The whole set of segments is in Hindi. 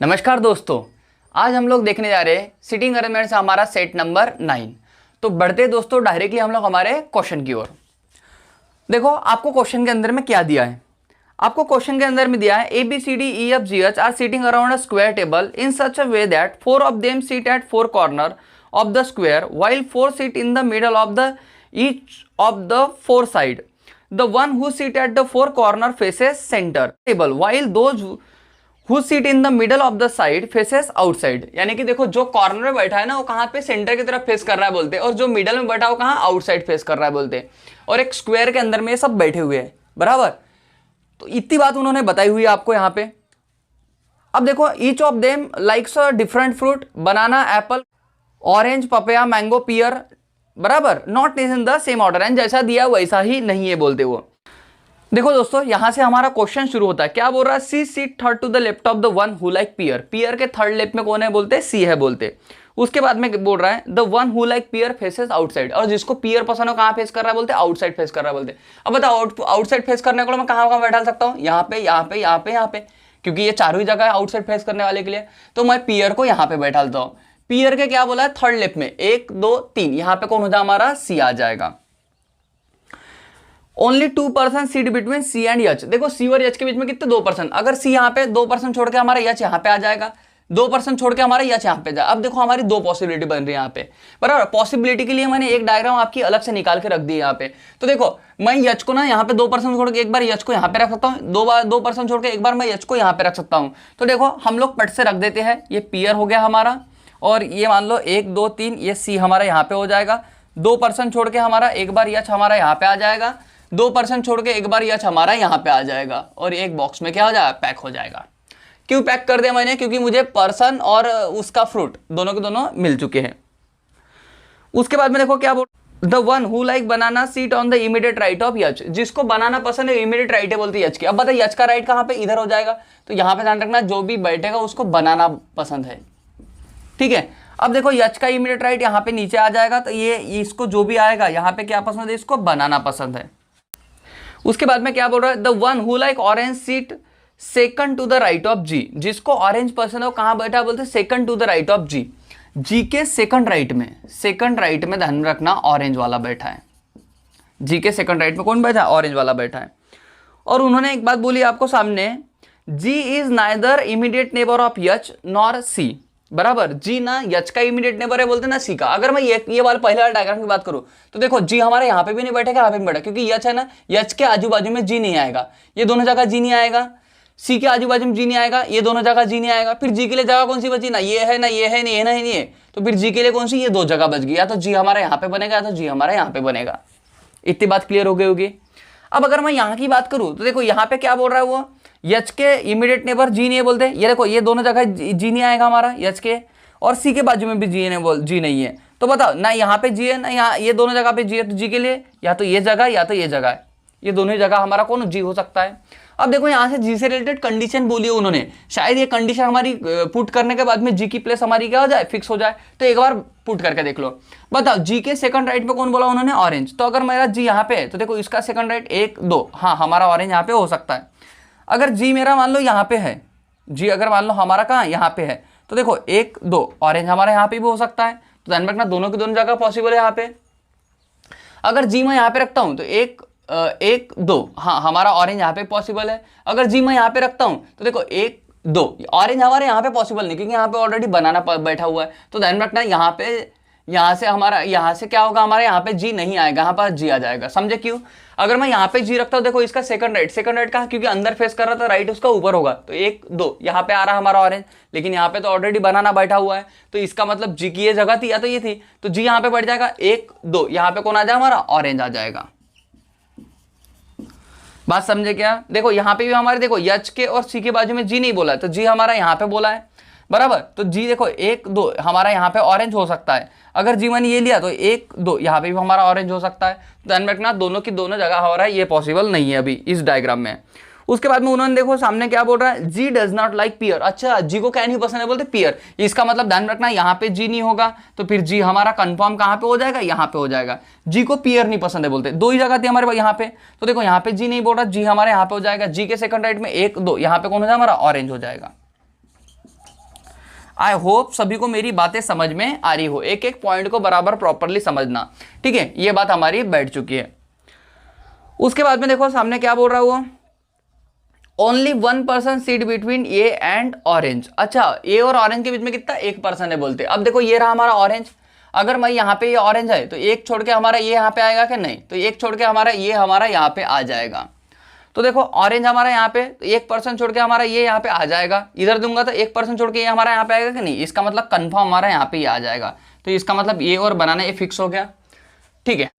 नमस्कार दोस्तों, आज हम लोग देखने जा रहे हैं सिटिंग अरेंजमेंट से हमारा सेट नंबर 9। तो बढ़ते दोस्तों डायरेक्टली हम लोग हमारे क्वेश्चन की ओर। देखो आपको क्वेश्चन के अंदर में क्या दिया है। आपको क्वेश्चन के अंदर में दिया है A B C D E F G H are sitting around a square table in such a way that 4 of them sit at 4 corner of the square while 4 sit in the middle of the each of the 4 side. The one who sit at the 4 corner faces centre table while those who seat in the middle of the side faces outside. यानी कि देखो जो कॉर्नर में बैठा है ना वो कहाँ पे सेंटर की तरफ फेस कर रहा है बोलते हैं, और जो मिडल में बैठा है वो कहाँ आउटसाइड फेस कर रहा है बोलते हैं। और एक स्क्वायर के अंदर में ये सब बैठे हुए हैं, बराबर। तो इतनी बात उन्होंने बताई हुई है आपको यहाँ पे। अब देखो each of them likes a different fruit, banana, apple, orange, papaya, mango, pear, बराबर, not in the same order. And जैसा दिया वैसा ही नहीं है बोलते वो। देखो दोस्तों यहां से हमारा क्वेश्चन शुरू होता है। क्या बोल रहा है? C seat third to the left of the one who like pear. Pear के थर्ड लेफ्ट में कौन है बोलते? सी है बोलते। उसके बाद में बोल रहा है the one who like peer faces outside, और जिसको पियर पसंद हो कहां फेस कर रहा है बोलते? आउटसाइड फेस कर रहा है बोलते। अब बताओ आउटसाइड फेस करने को मैं कहां बैठा सकता हूं? यहाँ पे, यहाँ पे, यहाँ पे, यहाँ पे, क्योंकि ये चारों ही जगह है आउटसाइड फेस करने वाले के लिए। तो मैं पियर को यहाँ पे बैठा लेता हूँ। पियर के क्या बोला है? थर्ड लेफ्ट में 1 2 3, यहाँ पे कौन हो जाए? हमारा सी आ जाएगा। Only 2% seat between C and H. देखो सी और एच के बीच में कितने? 2%। अगर सी यहाँ पे 2% छोड़ के हमारा एच यहाँ पे आ जाएगा, 2% छोड़ के हमारा एच यहाँ पे जाए। अब देखो हमारी दो पॉसिबिलिटी बन रही है यहाँ पे, बराबर। पॉसिबिलिटी के लिए मैंने एक डायग्राम आपकी अलग से निकाल के रख दी है यहाँ पे। तो देखो मैं एच को ना यहाँ पे 2% छोड़ के एक बार एच को यहाँ पे रख सकता हूँ, 2% छोड़ के एक बार मैं एच को यहाँ पे रख सकता हूँ। तो देखो हम लोग पट से रख देते हैं। ये पियर हो गया हमारा, और ये मान लो 1 2 3, ये सी हमारा यहाँ पे हो जाएगा। 2% छोड़ के हमारा एक बार एच हमारा यहाँ पे आ जाएगा, 2% छोड़ के एक बार एच हमारा यहाँ पे आ जाएगा, और एक बॉक्स में क्या हो जाएगा? पैक हो जाएगा। क्यों पैक कर दिया मैंने? क्योंकि मुझे पर्सन और उसका फ्रूट दोनों के दोनों मिल चुके हैं। उसके बाद में देखो क्या बोल, the one who like banana seat on the immediate right of H. जिसको बनाना पसंद है इमीडिएट राइट है बोलती है एच की। अब बताइए एच का राइट कहाँ पे? इधर हो जाएगा। तो यहाँ पे ध्यान रखना जो भी बैठेगा उसको बनाना पसंद है, ठीक है। अब देखो एच का इमीडिएट राइट यहाँ पे नीचे आ जाएगा, तो ये इसको जो भी आएगा यहाँ पे क्या पसंद है? इसको बनाना पसंद है। उसके बाद में क्या बोल रहा है? The one who like orange seat second to the right of G. जिसको ऑरेंज पसंद है वो कहां बैठा बोलते? Second to the right of G. G के सेकंड राइट में ध्यान रखना ऑरेंज वाला बैठा है। जी के सेकंड राइट में कौन बैठा है? ऑरेंज वाला बैठा है। और उन्होंने एक बात बोली आपको सामने, G is neither immediate neighbour of H nor C, बराबर। जी ना एच का इमीडिएट नेबर है बोलते ना सी का। अगर मैं ये वाला पहले वाला डायग्राम की बात करूं तो देखो जी हमारे यहाँ पे भी नहीं बैठेगा, यहाँ पे भी बैठा, क्योंकि एच है ना, एच के आजू बाजू में जी नहीं आएगा, ये दोनों जगह जी नहीं आएगा। सी के आजू बाजू में जी नहीं आएगा, ये दोनों जगह जी नहीं आएगा। फिर जी के लिए जगह कौन सी बची? ना ये है, ना ये है, ना ये ना नहीं है। तो फिर जी के लिए कौन सी? ये दो जगह बच गई। या तो जी हमारा यहाँ पे बनेगा, या तो जी हमारा यहाँ पे बनेगा। इतनी बात क्लियर हो गई होगी। अब अगर मैं यहाँ की बात करूँ तो देखो यहाँ पे क्या बोल रहा है वो, एच के इमीडिएट नेबर जी नहीं है बोलते। ये देखो ये दोनों जगह जी नहीं आएगा हमारा एच के, और सी के बाजू में भी जी नहीं है। तो बताओ ना यहाँ पे जी है ना यहाँ, ये दोनों जगह पे जी है। तो जी के लिए या तो ये जगह या तो ये जगह है। ये दोनों ही जगह हमारा कौन जी हो सकता है। अब देखो यहाँ से जी से रिलेटेड कंडीशन बोली है उन्होंने। शायद ये कंडीशन हमारी पुट करने के बाद में जी की प्लेस हमारी क्या हो जाए? फिक्स हो जाए। तो एक बार पुट करके देख लो। बताओ जी के सेकंड राइट पे कौन बोला उन्होंने? ऑरेंज। तो अगर मेरा जी यहाँ पे है तो देखो इसका सेकंड राइट 1 2, हाँ हमारा ऑरेंज यहाँ पे हो सकता है। अगर जी मेरा मान लो यहाँ पे है, जी अगर मान लो हमारा कहाँ यहाँ पे है, तो देखो 1 2 ऑरेंज हमारा यहाँ पे भी हो सकता है। तो ध्यान रखना दोनों की दोनों जगह पॉसिबल है यहाँ पे। अगर जी मैं यहाँ पे रखता हूँ तो 1 2, हाँ हमारा ऑरेंज यहाँ पे पॉसिबल है। अगर जी मैं यहाँ पे रखता हूँ तो देखो 1 2, ऑरेंज हमारे यहाँ पे पॉसिबल नहीं, क्योंकि यहाँ पे ऑलरेडी बनाना बैठा हुआ है। तो ध्यान रखना यहाँ पे, यहाँ से हमारा, यहाँ से क्या होगा? हमारे यहाँ पे जी नहीं आएगा, यहाँ पर जी आ जाएगा। समझे क्यों? अगर मैं यहाँ पे जी रखता हूँ, देखो इसका सेकंड राइट कहाँ? क्योंकि अंदर फेस कर रहा था, राइट उसका ऊपर होगा। तो 1 2 यहाँ पे आ रहा हमारा ऑरेंज, लेकिन यहाँ पे तो ऑलरेडी बनाना बैठा हुआ है। तो इसका मतलब जी की ये जगह थी या तो ये थी, तो जी यहाँ पे बैठ जाएगा। 1 2 यहाँ पे कौन आ जाएगा? हमारा ऑरेंज आ जाएगा। बात समझे क्या? देखो यहाँ पे भी हमारे, देखो एच के और सी के बाजू में जी नहीं बोला है, तो जी हमारा यहाँ पे बोला है, बराबर। तो जी देखो 1 2 हमारा यहाँ पे ऑरेंज हो सकता है। अगर जी मैंने ये लिया तो 1 2 यहाँ पे भी हमारा ऑरेंज हो सकता है। ध्यान रखना दोनों की दोनों जगह हो रहा है, ये पॉसिबल नहीं है अभी इस डायग्राम में। उसके बाद में उन्होंने देखो सामने क्या बोल रहा है? जी डज नॉट लाइक पियर। अच्छा जी को क्या नहीं पसंद है बोलते? पियर। इसका मतलब ध्यान रखना यहाँ पे जी नहीं होगा, तो फिर जी हमारा कंफर्म कहाँ पे हो जाएगा? यहाँ पे हो जाएगा। जी को पियर नहीं पसंद है बोलते। दो ही जगह थी हमारे पास यहाँ पे, तो देखो यहाँ पे जी नहीं बोल रहा, जी हमारे यहाँ पे हो जाएगा। जी के सेकंड राइट में 1 2, यहाँ पे कौन हो जाएगा? हमारा ऑरेंज हो जाएगा। आई होप सभी को मेरी बातें समझ में आ रही हो, एक एक पॉइंट को बराबर प्रॉपरली समझना, ठीक है। ये बात हमारी बैठ चुकी है। उसके बाद में देखो सामने क्या बोल रहा है वो, only 1% seat between A and orange. अच्छा, ए और ऑरेंज के बीच में कितना, 1% है बोलते। अब देखो ये रहा हमारा ऑरेंज, अगर मैं यहाँ पे ये ऑरेंज है तो एक छोड़ के हमारा ये यहाँ पे आएगा कि नहीं, तो एक छोड़ के हमारा ये हमारा यहाँ पे आ जाएगा। तो देखो ऑरेंज हमारा यहाँ पे, तो 1% छोड़ के हमारा ये यहाँ पे आ जाएगा, इधर दूंगा तो 1% छोड़ के ये हमारा यहाँ पे आएगा कि नहीं, इसका मतलब कंफर्म हमारा यहाँ पे ये आ जाएगा। तो इसका मतलब ये और बनाना ये फिक्स हो गया, ठीक है।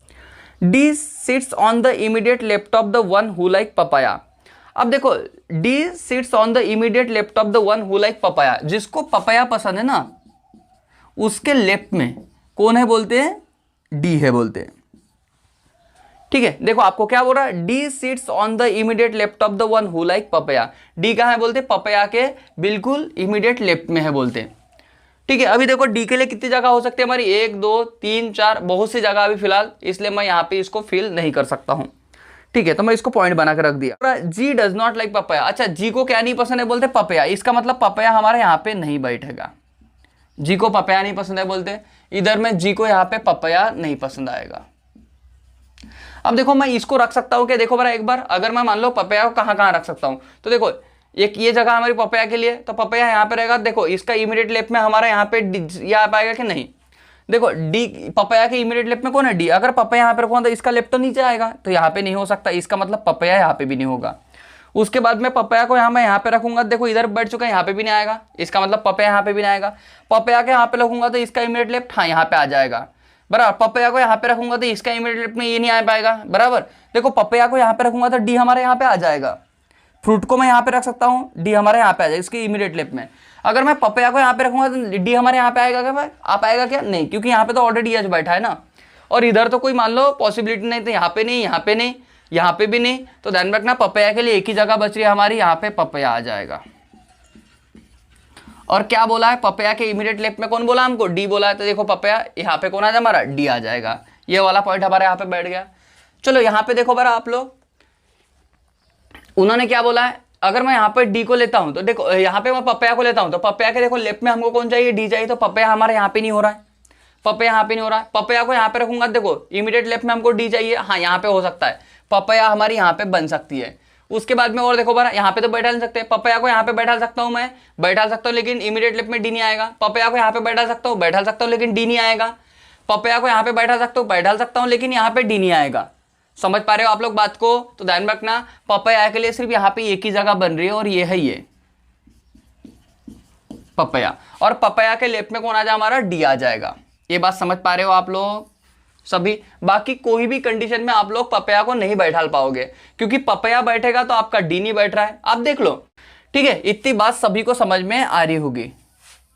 D sits on the immediate left of the one who like papaya. अब देखो D sits on the immediate left of the one who like papaya, जिसको पपाया पसंद है ना उसके लेफ्ट में कौन है बोलते हैं, डी है बोलते हैं, ठीक है। देखो आपको क्या बोल रहा है, D sits on the immediate left of the one who like papaya. D कहाँ है बोलते, पपाया के बिल्कुल इमीडिएट लेफ्ट में है बोलते हैं, ठीक है। अभी देखो डी के लिए कितनी जगह हो सकती है हमारी, 1 2 3 4, बहुत सी जगह अभी फिलहाल, इसलिए मैं यहाँ पे इसको फिल नहीं कर सकता हूँ, ठीक है। तो मैं इसको पॉइंट बना के रख दिया। जी डज नॉट लाइक पपाया। अच्छा, जी को क्या नहीं पसंद है बोलते, पपाया। इसका मतलब पपाया हमारे यहाँ पे नहीं बैठेगा, जी को पपाया नहीं पसंद है बोलते, इधर में जी को यहाँ पे पपाया नहीं पसंद आएगा। अब देखो मैं इसको रख सकता हूँ क्या, देखो बरा एक बार, अगर मैं मान लो पपाया को कहाँ कहाँ रख सकता हूँ, तो देखो एक ये जगह हमारी पपाया के लिए, तो पपाया यहाँ पे रहेगा। देखो इसका इमीडिएट लेफ्ट में हमारा यहाँ पे ये आ पाएगा कि नहीं, देखो डी पपाया के इमीडिएट लेफ्ट में कौन है, डी। अगर पपाया यहाँ पे रखूंगा तो इसका लेफ्ट तो नीचे आएगा, तो यहाँ पे नहीं हो सकता, इसका मतलब पपाया यहाँ पे भी नहीं होगा। उसके बाद में पपाया को मैं यहाँ पे रखूंगा, देखो इधर बैठ चुका है, यहाँ पे भी नहीं आएगा, इसका मतलब पपाया यहाँ पे भी नहीं आएगा। पपाया के यहाँ पे रखूंगा तो इसका इमीडिएट लेफ्ट हाँ यहाँ पे आ जाएगा, बराबर। पपाया को यहाँ पे रखूंगा तो इसका इमीडिएट लेफ्ट में ये नहीं आ पाएगा, बराबर। देखो पपाया को यहाँ पे रखूंगा तो डी हमारे यहाँ पे आ जाएगा। फ्रूट को मैं यहाँ पे रख सकता हूँ, डी हमारे यहाँ पे आ जाएगा इसके इमीडिएट लेफ्ट में। अगर मैं पपाया को यहाँ पे रखूंगा तो डी हमारे यहाँ पे आएगा क्या भाई, आप आएगा क्या, नहीं, क्योंकि यहाँ पे तो ऑलरेडी एच बैठा है ना, और इधर तो कोई मान लो पॉसिबिलिटी नहीं, तो यहाँ पे नहीं, यहाँ पे नहीं, यहाँ पे भी नहीं। तो ध्यान रखना पपाया के लिए एक ही जगह बच रही है हमारी, यहाँ पे पपाया आ जाएगा। और क्या बोला है, पपाया के इमीडिएट लेफ्ट में कौन बोला हमको, डी बोला है, तो देखो पपाया यहाँ पे कौन आ जाए हमारा, डी आ जाएगा। ये वाला पॉइंट हमारे यहाँ पे बैठ गया। चलो यहाँ पे देखो बरा आप लोग, उन्होंने क्या बोला है, अगर मैं यहाँ पे डी को लेता हूँ तो देखो यहाँ पे मैं पपाया को लेता हूँ, तो पपाया के देखो लेफ्ट में हमको कौन चाहिए, डी चाहिए, तो पपाया हमारे यहाँ पे नहीं हो रहा है, पपाया यहाँ पे नहीं हो रहा है। पपाया को यहाँ पे रखूंगा, देखो इमीडिएट लेफ्ट में हमको डी चाहिए, हाँ यहाँ पे हो सकता है, पपाया हमारी यहाँ पे बन सकती है। उसके बाद में और देखो बारा, यहाँ पे तो बैठा नहीं सकते, पपाया को यहाँ पे बैठा सकता हूँ, मैं बैठा सकता हूँ, लेकिन इमीडिएट लेफ्ट में डी नहीं आएगा। पपाया को यहाँ पे बैठा सकता हूँ, लेकिन डी नहीं आएगा। पपाया को यहाँ पे बैठा सकता हूँ, लेकिन यहाँ पे डी नहीं आएगा। समझ पा रहे हो आप लोग बात को, तो ध्यान रखना पपाया के लिए सिर्फ यहाँ पे एक ही जगह बन रही है, और ये है ये पपाया, और पपाया के लेफ्ट में कौन आ जाए हमारा, डी आ जाएगा। ये बात समझ पा रहे हो आप लोग सभी। बाकी कोई भी कंडीशन में आप लोग पपाया को नहीं बैठा पाओगे, क्योंकि पपाया बैठेगा तो आपका डी नहीं बैठ रहा है, आप देख लो, ठीक है। इतनी बात सभी को समझ में आ रही होगी,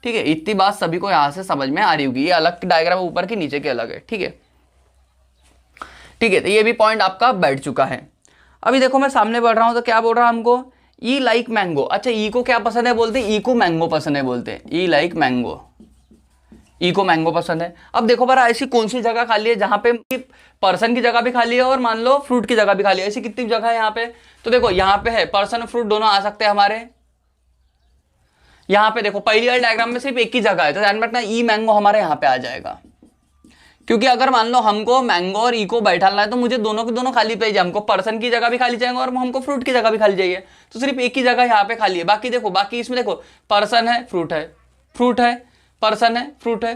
ठीक है, इतनी बात सभी को यहां से समझ में आ रही होगी। ये अलग डायग्राम ऊपर की नीचे के अलग है, ठीक है, ठीक है। तो ये भी पॉइंट आपका बैठ चुका है। अभी देखो मैं सामने बढ़ रहा हूं तो क्या बोल रहा है हमको, ई लाइक मैंगो। अच्छा, ई को क्या पसंद है बोलते, ई को मैंगो पसंद है बोलते, ई लाइक मैंगो, ई को मैंगो पसंद है। अब देखो बारा ऐसी कौन सी जगह खाली है जहां पे पर्सन की जगह भी खाली है और मान लो फ्रूट की जगह भी खाली है, ऐसी कितनी जगह है यहाँ पे, तो देखो यहाँ पे है पर्सन और फ्रूट दोनों आ सकते हैं हमारे। यहाँ पे देखो पहली वाले डायग्राम में सिर्फ एक ही जगह है, तो ध्यान रखना ई मैंगो हमारे यहाँ पे आ जाएगा, क्योंकि अगर मान लो हमको मैंगो और ई को बैठाना है तो मुझे दोनों के दोनों खाली चाहिए, हमको पर्सन की जगह भी खाली चाहिए और हमको फ्रूट की जगह भी खाली चाहिए, तो सिर्फ एक ही जगह यहाँ पे खाली है। बाकी देखो, बाकी इसमें देखो पर्सन है, फ्रूट है, फ्रूट है, पर्सन है, फ्रूट है,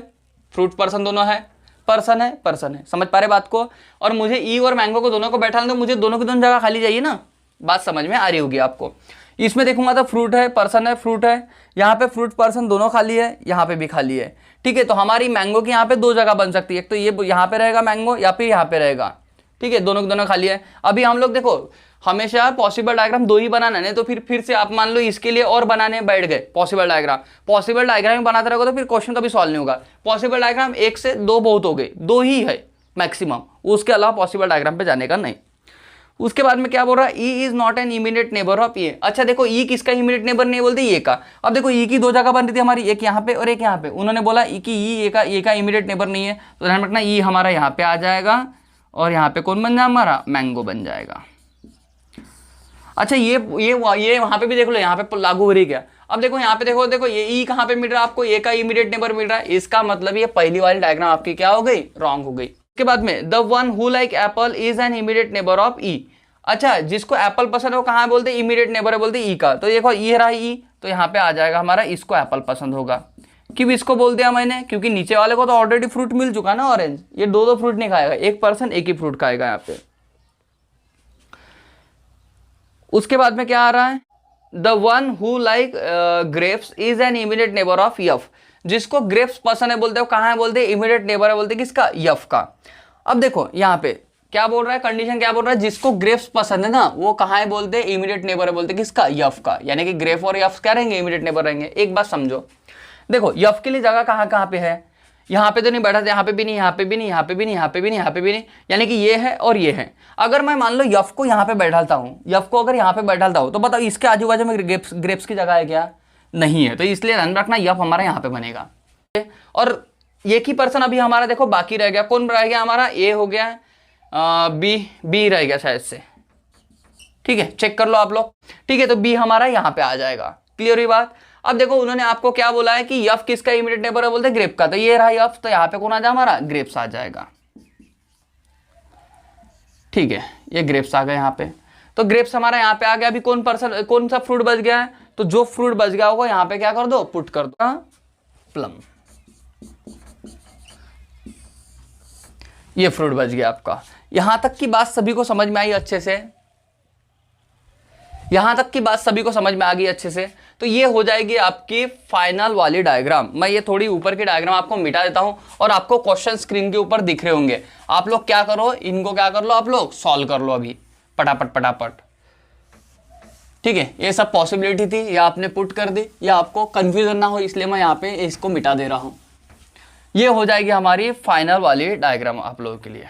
फ्रूट पर्सन दोनों है, पर्सन है, पर्सन है। समझ पा रहे बात को। और मुझे ई और मैंगो को दोनों को बैठाना तो मुझे दोनों की दोनों जगह खाली चाहिए ना, बात समझ में आ रही होगी आपको। इसमें देखूंगा तो फ्रूट है, पर्सन है, फ्रूट है, यहाँ पे फ्रूट पर्सन दोनों खाली है, यहाँ पे भी खाली है, ठीक है। तो हमारी मैंगो की यहाँ पे दो जगह बन सकती है, एक तो ये यहाँ पे रहेगा मैंगो या फिर यहाँ पे रहेगा, ठीक है, दोनों के दोनों खाली है। अभी हम लोग देखो हमेशा पॉसिबल डायग्राम दो ही बनाना है, तो फिर से आप मान लो इसके लिए और बनाने बैठ गए पॉसिबल डायग्राम। पॉसिबल डायग्राम बनाते रहोगे तो फिर क्वेश्चन कभी सॉल्व नहीं होगा। पॉसिबल डायग्राम एक से दो बहुत हो गए, दो ही है मैक्सिमम, उसके अलावा पॉसिबल डायग्राम पे जाने का नहीं। उसके बाद में क्या बोल रहा है, E is not an immediate neighbour of A. अच्छा देखो ई किसका इमीडिएट नेबर नहीं बोलते, ये का। अब देखो ई की दो जगह बन रही थी हमारी, एक यहाँ पे और एक यहाँ पे, उन्होंने बोला ई की ई ए का इमीडिएट नेबर नहीं है, तो ध्यान रखना ई हमारा यहाँ पे आ जाएगा और यहाँ पे कौन बन जाए हमारा, मैंगो बन जाएगा। अच्छा ये वहां पे भी देख लो, यहाँ पे लागू हो रही क्या। अब देखो यहाँ पे देखो ये ई कहाँ पे मिल रहा है आपको, ए का इमीडिएट नेबर मिल रहा है, इसका मतलब ये पहली वाली डायग्राम आपकी क्या हो गई, रॉन्ग हो गई। उसके बाद में the one who like apple is an immediate neighbour of E. अच्छा, जिसको एप्पल पसंद है वो कहाँ बोलते हैं, इमीडिएट नेबर है बोलते ई का। तो देखो ये रहा ई, तो यहाँ पे आ जाएगा हमारा इसको एप्पल पसंद होगा। क्यों इसको बोल दिया मैंने, क्योंकि नीचे वाले को तो ऑलरेडी फ्रूट मिल चुका ना ऑरेंज, ये दो फ्रूट नहीं खाएगा, एक पर्सन एक ही फ्रूट खाएगा यहाँ पे। उसके बाद में क्या आ रहा है, the one who like grapes is an immediate neighbour of F. जिसको ग्रेप्स पसंद है बोलते हो कहाँ है बोलते हैं, इमीडिएट नेबर है बोलते हैं किसका, यफ का। अब देखो यहाँ पे क्या बोल रहा है, कंडीशन क्या बोल रहा है, जिसको ग्रेप्स पसंद है ना वो कहाँ है बोलते हैं, इमीडिएट नेबर है बोलते हैं किसका, यफ का। यानी कि ग्रेप और यफ क्या रहेंगे, इमीडिएट नेबर रहेंगे। एक बात समझो, देखो यफ के लिए जगह कहाँ कहाँ पे है, यहाँ पे तो नहीं बैठा था, यहाँ पे भी नहीं, यहाँ पे भी नहीं, यहाँ पे भी नहीं, यहाँ पे भी नहीं, यहाँ पे भी नहीं, यानी कि ये है और ये है। अगर मैं मान लो यफ को यहाँ पे बैठाता हूँ, यफ को अगर यहाँ पे बैठाता हूँ, तो बताओ इसके आजू बाजू में ग्रेप्स की जगह है क्या, नहीं है। तो इसलिए ध्यान रखना यफ हमारा यहाँ पे बनेगा। और एक ही पर्सन अभी हमारा देखो बाकी रह गया, कौन रह गया हमारा, ए हो गया, बी रह गया शायद से, ठीक है, चेक कर लो आप लोग, ठीक है। तो बी हमारा यहाँ पे आ जाएगा, क्लियर हुई बात। अब देखो उन्होंने आपको क्या बोला है कि यफ किसका इमीडिएट नेबर है बोलते ग्रेप का, तो ये रहा यफ, तो यहाँ पे कौन आ जाए हमारा, ग्रेप्स आ जाएगा, ठीक है, ये ग्रेप्स आ गए यहाँ पे। तो ग्रेप्स हमारा यहाँ पे आ गया। अभी कौन सा फ्रूट बच गया है, तो जो फ्रूट बच गया होगा यहाँ पे क्या कर दो, पुट कर दो, प्लम, ये फ्रूट बच गया आपका। यहां तक की बात सभी को समझ में आई अच्छे से, यहां तक की बात सभी को समझ में आ गई अच्छे से। तो ये हो जाएगी आपकी फाइनल वाली डायग्राम। मैं ये थोड़ी ऊपर की डायग्राम आपको मिटा देता हूं और आपको क्वेश्चन स्क्रीन के ऊपर दिख रहे होंगे। आप लोग क्या करो, इनको क्या कर लो, आप लोग सॉल्व कर लो अभी फटाफट फटाफट, ठीक है। ये सब पॉसिबिलिटी थी, या आपने पुट कर दी, या आपको कंफ्यूजन ना हो इसलिए मैं यहाँ पे इसको मिटा दे रहा हूँ। ये हो जाएगी हमारी फाइनल वाली डायग्राम आप लोगों के लिए।